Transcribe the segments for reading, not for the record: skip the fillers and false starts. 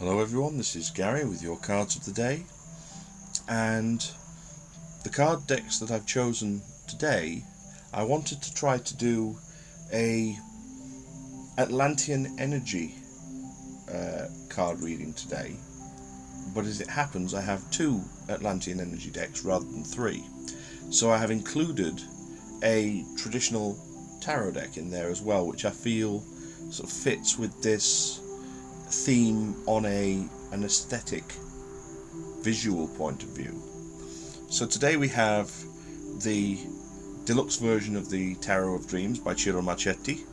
Hello everyone, this is Gary with your cards of the day, and the card decks that I've chosen today, I wanted to try to do a Atlantian energy card reading today, but as it happens I have two Atlantian energy decks rather than three, so I have included a traditional tarot deck in there as well, which I feel sort of fits with this theme on an aesthetic visual point of view. So today we have the deluxe version of the Tarot of Dreams by Ciro Marchetti.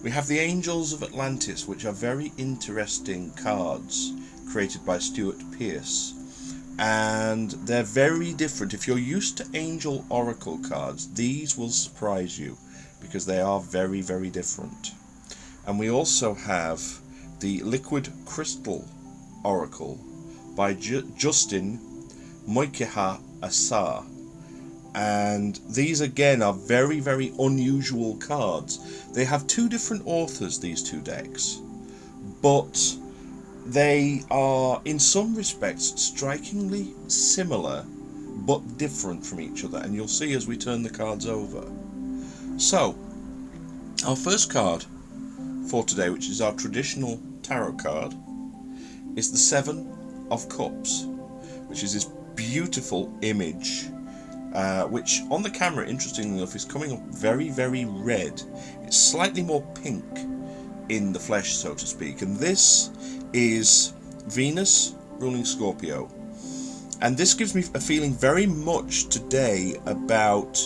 We have the Angels of Atlantis, which are very interesting cards created by Stuart Pearce, and they're very different. If you're used to Angel Oracle cards, these will surprise you because they are very, very different. And we also have the Liquid Crystal Oracle by Justin Moikeha Asar, and these again are very, very unusual cards. They have two different authors, these two decks, but they are in some respects strikingly similar but different from each other, and you'll see as we turn the cards over. So our first card for today, which is our traditional tarot card, is the Seven of Cups, which is this beautiful image, which on the camera, interestingly enough, is coming up very, very red. It's slightly more pink in the flesh, so to speak, and this is Venus ruling Scorpio, and this gives me a feeling very much today about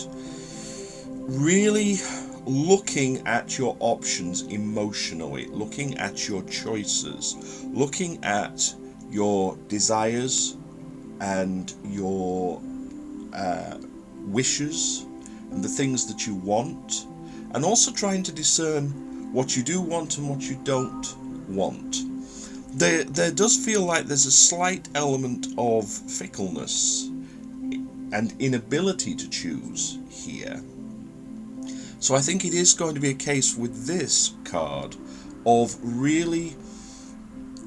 really looking at your options emotionally, looking at your choices, looking at your desires and your wishes and the things that you want, and also trying to discern what you do want and what you don't want. There does feel like there's a slight element of fickleness and inability to choose here. So I think it is going to be a case with this card of really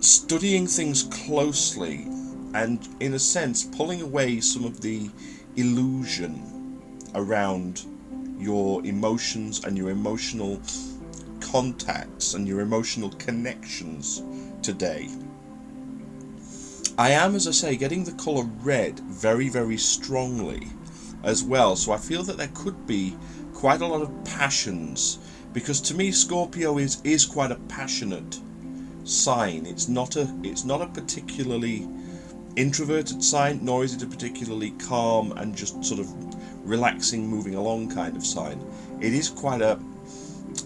studying things closely and, in a sense, pulling away some of the illusion around your emotions and your emotional contacts and your emotional connections today. I am, as I say, getting the colour red very, very strongly as well, so I feel that there could be quite a lot of passions, because to me Scorpio is quite a passionate sign. It's not a particularly introverted sign, nor is it a particularly calm and just sort of relaxing, moving along kind of sign. It is quite a,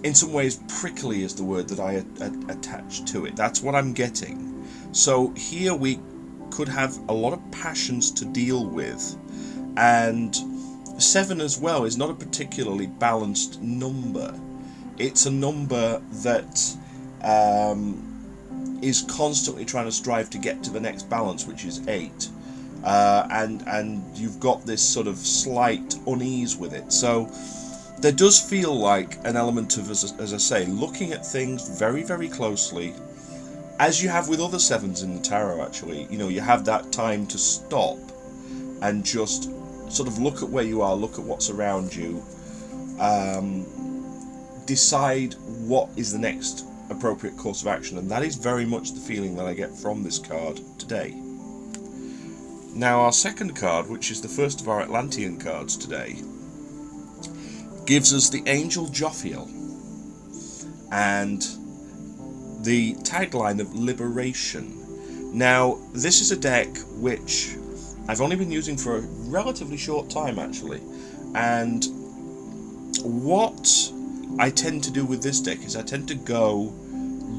in some ways, prickly is the word that I attach to it. That's what I'm getting. So here we could have a lot of passions to deal with, and 7 as well is not a particularly balanced number. It's a number that is constantly trying to strive to get to the next balance, which is 8, and you've got this sort of slight unease with it. So there does feel like an element of, as I say, looking at things very, very closely, as you have with other 7s in the tarot. Actually, you have that time to stop and just sort of look at where you are, look at what's around you, decide what is the next appropriate course of action, and that is very much the feeling that I get from this card today. Now our second card, which is the first of our Atlantian cards today, gives us the Angel Jophiel and the tagline of Liberation. Now this is a deck which I've only been using for a relatively short time actually, and what I tend to do with this deck is I tend to go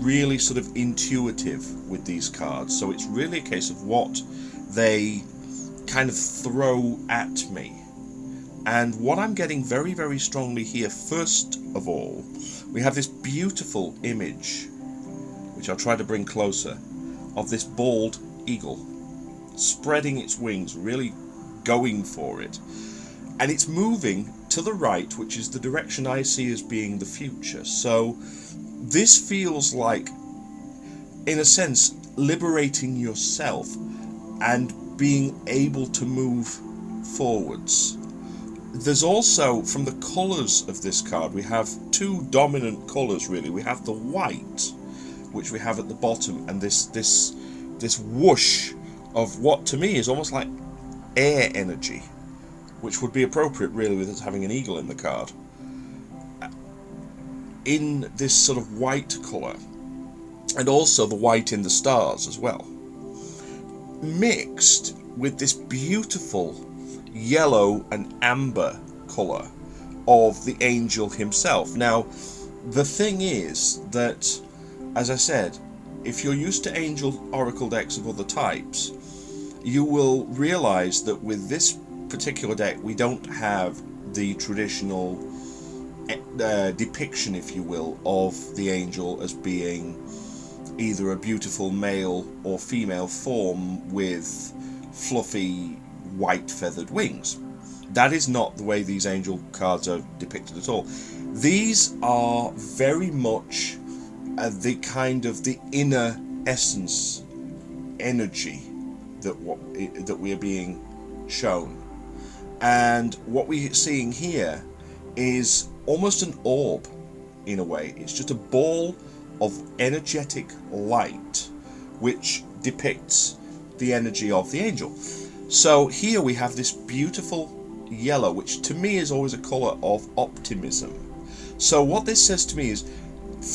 really sort of intuitive with these cards. So it's really a case of what they kind of throw at me. And what I'm getting very, very strongly here, first of all, we have this beautiful image, which I'll try to bring closer, of this bald eagle spreading its wings, really going for it, and it's moving to the right, which is the direction I see as being the future. So this feels like in a sense, liberating yourself and being able to move forwards. There's also, from the colours of this card, we have two dominant colours really. We have the white, which we have at the bottom, and this whoosh of what to me is almost like air energy, which would be appropriate really with us having an eagle in the card. In this sort of white colour, and also the white in the stars as well, mixed with this beautiful yellow and amber colour of the angel himself. Now, the thing is that, as I said, if you're used to angel oracle decks of other types, you will realise that with this particular deck we don't have the traditional depiction, if you will, of the angel as being either a beautiful male or female form with fluffy white feathered wings. That is not the way these angel cards are depicted at all. These are very much the kind of the inner essence energy that we are being shown. And what we're seeing here is almost an orb in a way. It's just a ball of energetic light which depicts the energy of the angel. So here we have this beautiful yellow, which to me is always a colour of optimism. So what this says to me is,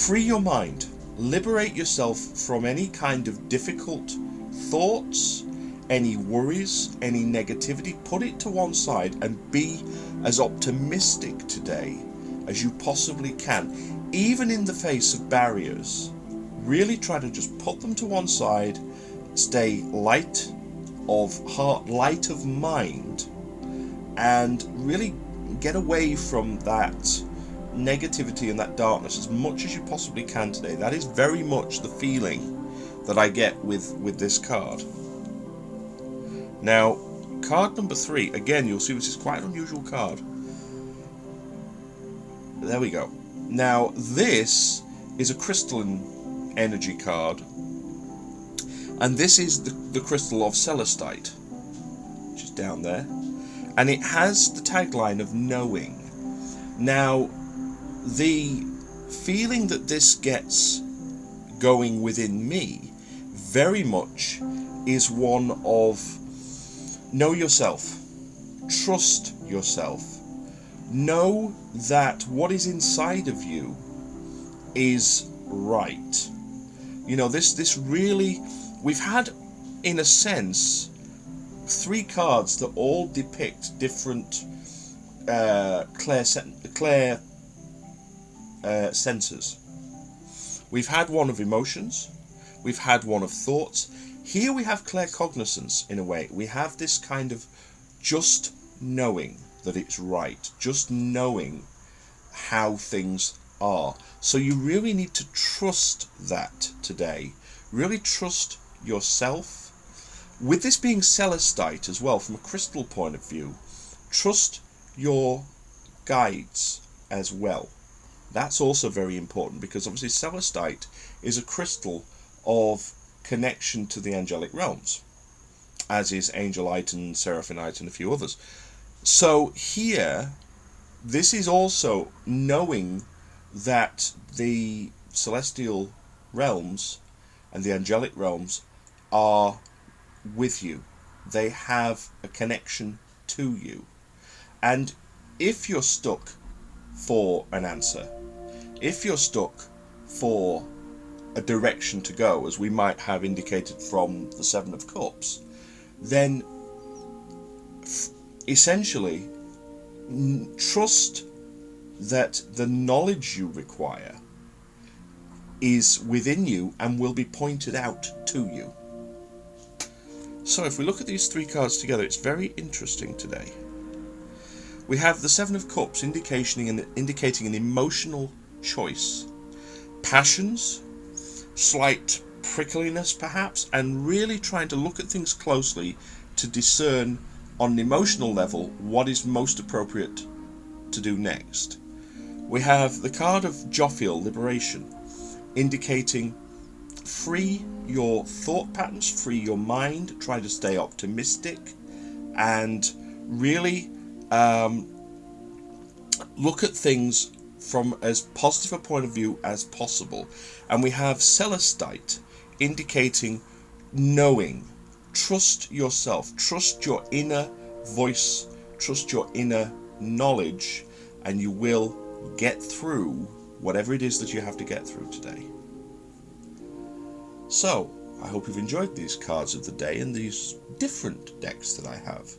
free your mind, liberate yourself from any kind of difficult thoughts, any worries, any negativity. Put it to one side and be as optimistic today as you possibly can, even in the face of barriers. Really try to just put them to one side, stay light of heart, light of mind, and really get away from that negativity and that darkness as much as you possibly can today. That is very much the feeling that I get with this card. Now, card number 3, again, you'll see this is quite an unusual card. There we go. Now, this is a crystalline energy card, and this is the crystal of Celestite, which is down there, and it has the tagline of knowing. Now, the feeling that this gets going within me very much is one of know yourself, trust yourself, know that what is inside of you is right. You know, this really, we've had, in a sense, 3 cards that all depict different clear senses. We've had one of emotions, we've had one of thoughts. Here we have claircognizance in a way. We have this kind of just knowing that it's right, just knowing how things are. So you really need to trust that today. Really trust yourself. With this being Celestite as well, from a crystal point of view, trust your guides as well. That's also very important, because obviously Celestite is a crystal of connection to the angelic realms, as is Angelite and Seraphonite and a few others. So here, this is also knowing that the celestial realms and the angelic realms are with you. They have a connection to you. And if you're stuck for an answer, if you're stuck for a direction to go, as we might have indicated from the 7 of Cups, then essentially trust that the knowledge you require is within you and will be pointed out to you. So if we look at these 3 cards together, it's very interesting today. We have the 7 of Cups indicating an emotional choice, passions, slight prickliness perhaps, and really trying to look at things closely to discern on an emotional level what is most appropriate to do next. We have the card of Jophiel, liberation, indicating free your thought patterns, free your mind, try to stay optimistic, and really look at things from as positive a point of view as possible. And we have Celestite indicating knowing. Trust yourself, trust your inner voice, trust your inner knowledge, and you will get through whatever it is that you have to get through today. So, I hope you've enjoyed these cards of the day and these different decks that I have.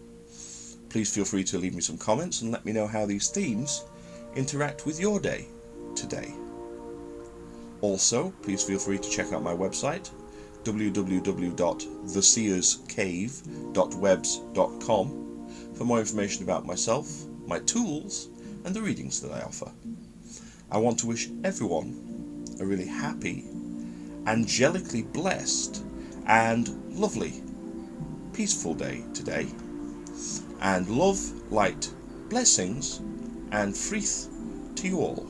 Please feel free to leave me some comments and let me know how these themes interact with your day today. Also, please feel free to check out my website, www.theseerscave.webs.com, for more information about myself, my tools, and the readings that I offer. I want to wish everyone a really happy, angelically blessed, and lovely, peaceful day today. And love, light, blessings, and frith to you all.